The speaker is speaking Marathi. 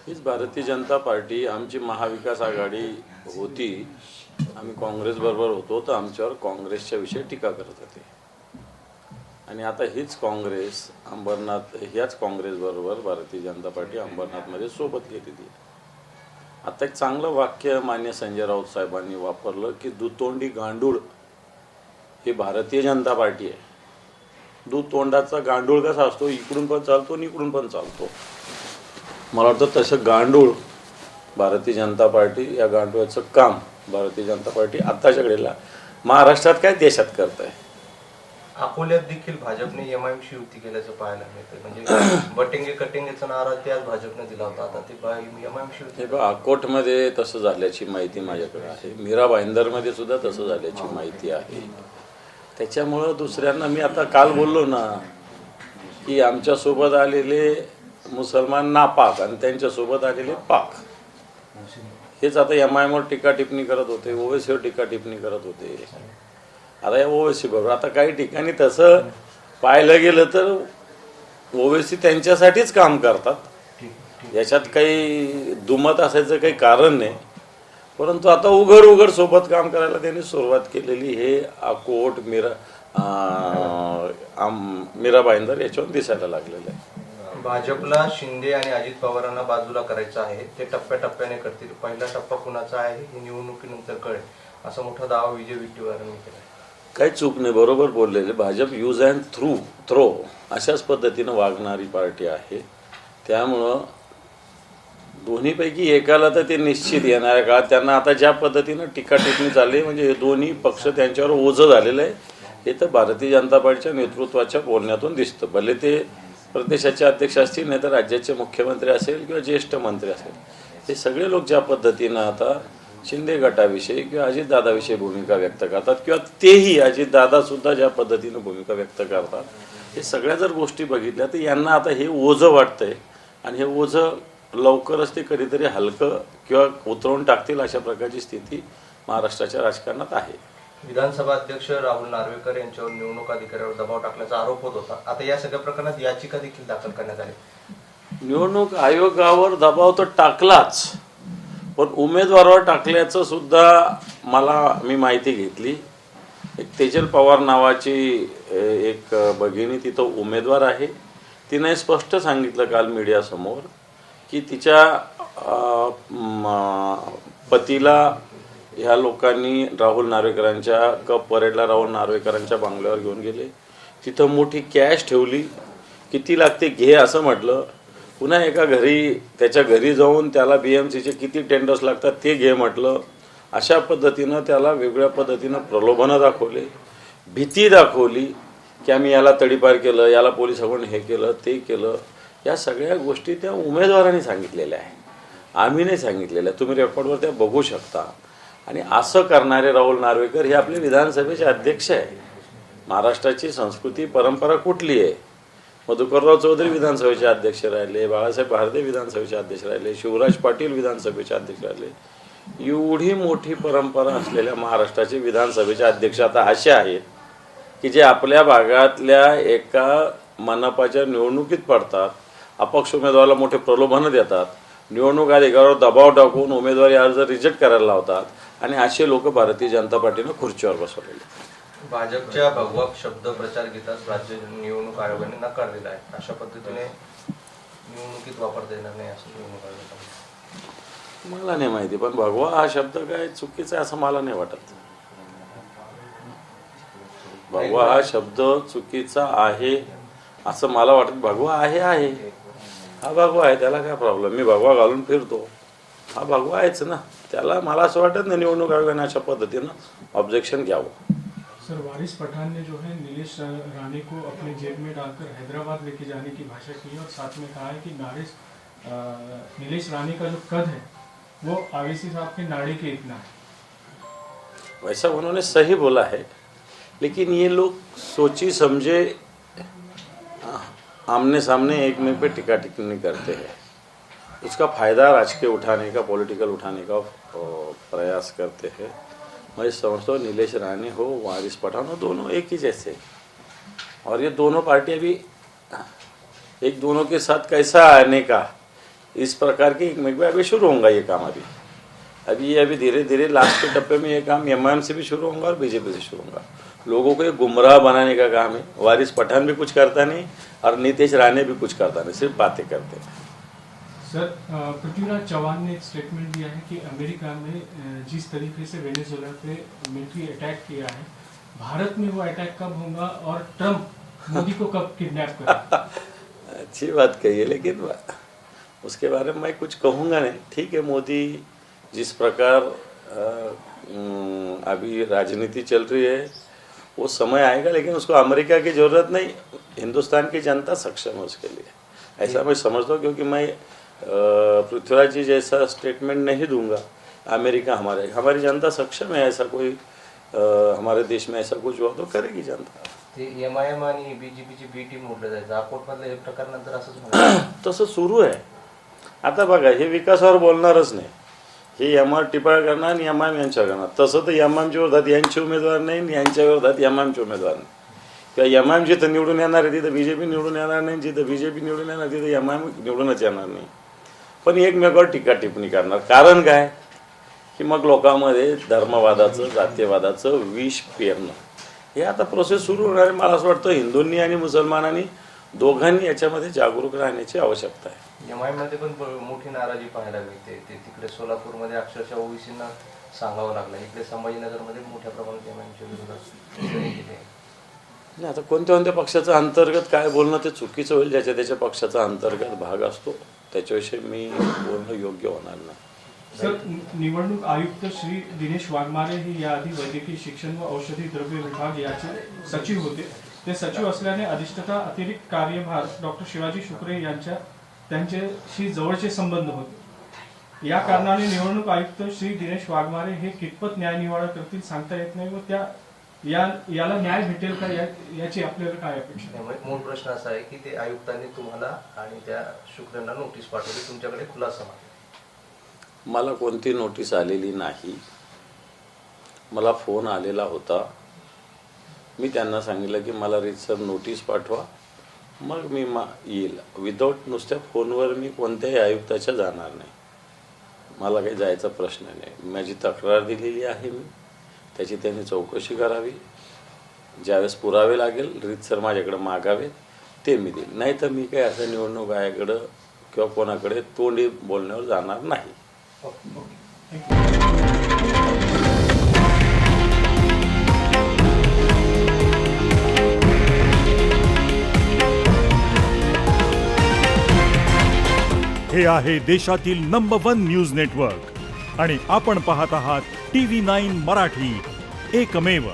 हीच भारतीय जनता पार्टी आमची महाविकास आघाडी होती. आम्ही काँग्रेसबरोबर होतो तर आमच्यावर काँग्रेसच्या विषयी टीका करत होते. आणि आता हीच काँग्रेस अंबरनाथ ह्याच काँग्रेसबरोबर भारतीय जनता पार्टी अंबरनाथमध्ये सोबत गेलेली आहे. आता एक चांगलं वाक्य मान्य संजय राऊत साहेबांनी वापरलं की दुतोंडी गांडूळ ही भारतीय जनता पार्टी आहे. दुतोंडाचा गांडूळ कसा असतो, इकडून पण चालतो आणि इकडून पण चालतो. मला वाटतं तसं गांडूळ भारतीय जनता पार्टी, या गांडूळाचं काम भारतीय जनता पार्टी आत्ताच्या घडीला महाराष्ट्रात काय देशात करत आहे. अकोल्यात देखील भाजपने एमआयएमशी युती केल्याचं पाहायला मिळतं. म्हणजे बटेंगे कटेंगेचा नारा त्याच भाजपने दिला होता. आता ते एमआयएमशी युती. हे बघा, अकोटमध्ये तसं झाल्याची माहिती माझ्याकडे आहे. मीरा भाईंदरमध्ये सुद्धा तसं झाल्याची माहिती आहे. त्याच्यामुळं दुसऱ्यांना मी आता काल बोललो ना की आमच्यासोबत आलेले मुसलमान नापाक आणि त्यांच्यासोबत आलेले पाक, हेच आता एमआयएमवर टीका टिप्पणी करत होते, ओवेसीवर टीका टिप्पणी करत होते. आता या ओवेसी बरोबर आता काही ठिकाणी तसं पाहायलं गेलं तर ओवेसी त्यांच्यासाठीच काम करतात. याच्यात काही दुमत असायचं काही कारण नाही. परंतु आता उघड सोबत काम करायला त्यांनी सुरुवात केलेली हे अकोट मीरा भाईंदर याच्यावर दिसायला लागलेलं आहे. भाजपला शिंदे आणि अजित पवारांना बाजूला करायचं आहे. ते टप्प्याटप्प्याने करतील. पहिला टप्पा कुणाचा आहे हे निवडणुकीनंतर कळेल, असा मोठा दावा विजय विट्टीवारांनी केला. काही चूक नाही, बरोबर बोललेले. भाजप यूज अँड थ्रो अशाच पद्धतीनं वागणारी पार्टी आहे. त्यामुळं दोन्हीपैकी एकाला तर ते निश्चित येणार आहे का. त्यांना आता ज्या पद्धतीनं टीका टिप्पणी चालली, म्हणजे हे दोन्ही पक्ष त्यांच्यावर ओझं झालेलं आहे, हे तर भारतीय जनता पार्टीच्या नेतृत्वाच्या बोलण्यातून दिसतं. भले ते प्रदेशाचे अध्यक्ष असतील, नाही तर राज्याचे मुख्यमंत्री असेल किंवा ज्येष्ठ मंत्री असेल, हे सगळे लोक ज्या पद्धतीनं आता शिंदे गटाविषयी किंवा अजितदादाविषयी भूमिका व्यक्त करतात, किंवा तेही अजितदादासुद्धा ज्या पद्धतीनं भूमिका व्यक्त करतात, हे सगळ्या जर गोष्टी बघितल्या तर यांना आता हे ओझं वाटतंय. आणि हे ओझं लवकरच ते कधीतरी हलकं किंवा उतरवून टाकतील, अशा प्रकारची स्थिती महाराष्ट्राच्या राजकारणात आहे. विधानसभा अध्यक्ष राहुल नार्वेकर यांच्यावर निवडणूक अधिकाऱ्यावर दबाव टाकल्याचा आरोप होत होता. आता या सगळ्या प्रकरणात याचिका देखील दाखल करण्यात आली. निवडणूक आयोगावर दबाव तर टाकलाच, पण उमेदवारावर टाकल्याचं सुद्धा मी माहिती घेतली. एक तेजल पवार नावाची एक भगिनी तिथं उमेदवार आहे. तिने स्पष्ट सांगितलं काल मीडियासमोर की तिच्या पतीला ह्या लोकांनी राहुल नार्वेकरांच्या कप परेडला राहुल नार्वेकरांच्या बंगल्यावर घेऊन गेले. तिथं मोठी कॅश ठेवली, किती लागते घे असं म्हटलं. पुन्हा एका त्याच्या घरी जाऊन त्याला BMCचे किती टेंडर्स लागतात ते घे म्हटलं. अशा पद्धतीनं त्याला वेगवेगळ्या पद्धतीनं प्रलोभनं दाखवले, भीती दाखवली की आम्ही याला तडीपार केलं, याला पोलिसांकडून हे केलं ते केलं. या सगळ्या गोष्टी त्या उमेदवारांनी सांगितलेल्या आहे, आम्ही नाही सांगितलेल्या. तुम्ही रेकॉर्डवर त्या बघू शकता. आणि असं करणारे राहुल नार्वेकर हे आपले विधानसभेचे अध्यक्ष आहे. महाराष्ट्राची संस्कृती परंपरा कुठली आहे? मधुकरराव चौधरी विधानसभेचे अध्यक्ष राहिले, बाळासाहेब भारदे विधानसभेचे अध्यक्ष राहिले, शिवराज पाटील विधानसभेचे अध्यक्ष राहिले. एवढी मोठी परंपरा असलेल्या महाराष्ट्राचे विधानसभेचे अध्यक्ष आता असे आहेत की जे आपल्या भागातल्या एका मनपाच्या निवडणुकीत पडतात, अपक्ष उमेदवाराला मोठे प्रलोभनं देतात, निवडणूक अधिकाऱ्यावर दबाव टाकून उमेदवारी अर्ज रिजेक्ट करायला लावतात. आणि असे लोक भारतीय जनता पार्टीनं खुर्चीवर बसवलेले. भाजपच्या भगवा शब्द प्रचार गीतास राज्य निवडणूक आयोगाने नकार दिला आहे. अशा पद्धतीने निवडणुकीत वापरता येणार नाही असं निवडणूक आयोगाने. मला नाही माहिती, पण भगवा हा शब्द काय चुकीचा आहे असं मला नाही वाटत. भगवा हा शब्द चुकीचा आहे असं मला वाटत. भगवा आहे हा भगवा आहे, त्याला काय प्रॉब्लेम. मी भगवा घालून फिरतो, हा भगवा आहेच ना. त्याला मला असं वाटत नाही निवडणूक आयोगाने अशा पद्धतीनं ऑब्जेक्शन घ्यावं. सर, वारिस पठान ने जो है नीलेश राणे को अपने जेब में डालकर हैदराबाद लेके जाने की भाषा की है और साथ में कहा है कि नीलेश राणे का जो कद है वो आवेसी साहब के नाड़ी के इतना है. वैसा उन्होंने सही बोला है, लेकिन ये लोग सोची समझे आमने सामने एक में पे टिक्का टिप्पणी करते हैं. उसका फ़ायदा राजकीय उठाने का, पॉलिटिकल उठाने का प्रयास करते हैं. मैं समझता हूँ नीलेश राणे हो, वारिस पठान हो, दोनों एक ही जैसे. और ये दोनों पार्टियां भी एक दोनों के साथ कैसा आने का इस प्रकार की में अभी शुरू होगा ये काम अभी धीरे धीरे लास्ट के डब्बे में ये काम एमआईएम से भी शुरू होगा और बीजेपी से शुरू होगा। लोगों को ये गुमराह बनाने का काम है। वारिस पठान भी कुछ करता नहीं और नीतीश राणे भी कुछ करता नहीं, सिर्फ बातें करते हैं। सर, पृथ्वीराज चौहान ने एक स्टेटमेंट दिया है कि अमेरिका में जिस तरीके से वेनेजुएला पे मिलिट्री अटैक किया है, भारत में वो अटैक कब होगा और ट्रम्प मोदी को कब किडनैप करेगा? अच्छी बात कही है, लेकिन उसके बारे में मैं कुछ कहूँगा नहीं। ठीक है, मोदी जिस प्रकार अभी राजनीति चल रही है वो समय आएगा, लेकिन उसको अमेरिका की ज़रूरत नहीं, हिंदुस्तान की जनता सक्षम है उसके लिए, ऐसा मैं समझता हूँ। क्योंकि मैं पृथ्वीराज जी जैसा स्टेटमेंट नहीं दूंगा। अमेरिका हमारी जनता सक्षम है, ऐसा कोई हमारे देश में ऐसा कुछ हुआ तो करेगी जनता। ते एमआयएम आणि बीजेपीची बी टीम म्हटलं जायचं, अकोटमधलं हे प्रकार नंतर असंच होणार. तसं सुरू आहे आता. बघा, हे विकासावर बोलणारच नाही, हे एमआर टिप्पण्या करणार आणि एमआयएम यांच्यावर करणार. तसं तर एमआयएमच्या विरोधात यांचे उमेदवार नाही आणि यांच्या विरोधात एमआयएमचे उमेदवार नाही. किंवा एमआयएम जिथं निवडून येणार आहे तिथं बीजेपी निवडून येणार नाही, जिथं बीजेपी निवडून येणार तिथं एमआयएम निवडूनच येणार नाही. पण एकमेकावर टीका टिप्पणी करणार. कारण काय की मग लोकांमध्ये धर्मवादाचं जातीयवादाचं विष पेरणं हे आता प्रोसेस सुरू होणार आहे. मला असं वाटतं हिंदूंनी आणि मुसलमानांनी दोघांनी याच्यामध्ये जागरूक राहण्याची आवश्यकता आहे. एमआयएम मध्ये पण मोठी नाराजी पाहायला मिळते. ते तिकडे सोलापूरमध्ये अक्षरशः ओबीसींना सांगावं लागलं, इकडे संभाजीनगरमध्ये मोठ्या प्रमाणात एमआयएमच्या विरोधात नाही, आता कोणत्या पक्षाचं अंतर्गत काय बोलणं ते चुकीचं होईल. ज्याच्या त्याच्या पक्षाचा अंतर्गत भाग असतो, त्याच्याविषयी मी बोलणं योग्य होणार नाही. सर, निवडणूक आयुक्त श्री दिनेश वाघमारे हे याआधी वैद्यकीय शिक्षण व औषधी द्रव्य विभाग याचे सचिव होते. ते सचिव असल्याने अधिष्ठाता अतिरिक्त कार्यभार डॉक्टर शिवाजी शुक्रे त्यांच्याशी जवळचे संबंध होते. या कारणाने निवडणूक आयुक्त श्री दिनेश वाघमारे हे कितपत न्यायनिवाडा करतील सांगता येत नाही व याला न्याय भेटेल का याची आपल्याला काय अपेक्षा? त्यामुळे मूळ प्रश्न असा आहे की ते आयुक्तांनी तुम्हाला आणि त्या शुक्रेंना नोटीस पाठवली, तुमच्याकडे खुलासा मागितला. मला कोणती नोटीस आलेली नाही. मला फोन आलेला होता. मी त्यांना सांगितलं की मला रीतसर नोटीस पाठवा, मग मी येईल. विदाऊट नुसत्या फोनवर मी कोणत्याही आयुक्ताच्या जाणार नाही. मला काही जायचा प्रश्न नाही. माझी तक्रार दिलेली आहे मी, त्याची त्यांनी चौकशी करावी. ज्यावेळेस पुरावे लागेल रीतसर माझ्याकडे मागावे ते मी देईल. नाही तर मी काही असं निवडणूक आयोगाकडं किंवा कोणाकडे तोंडी बोलण्यावर जाणार नाही. हे आहे देशातील नंबर 1 न्यूज नेटवर्क आणि आपण पाहत आहात TV9 मराठी, एकमेव.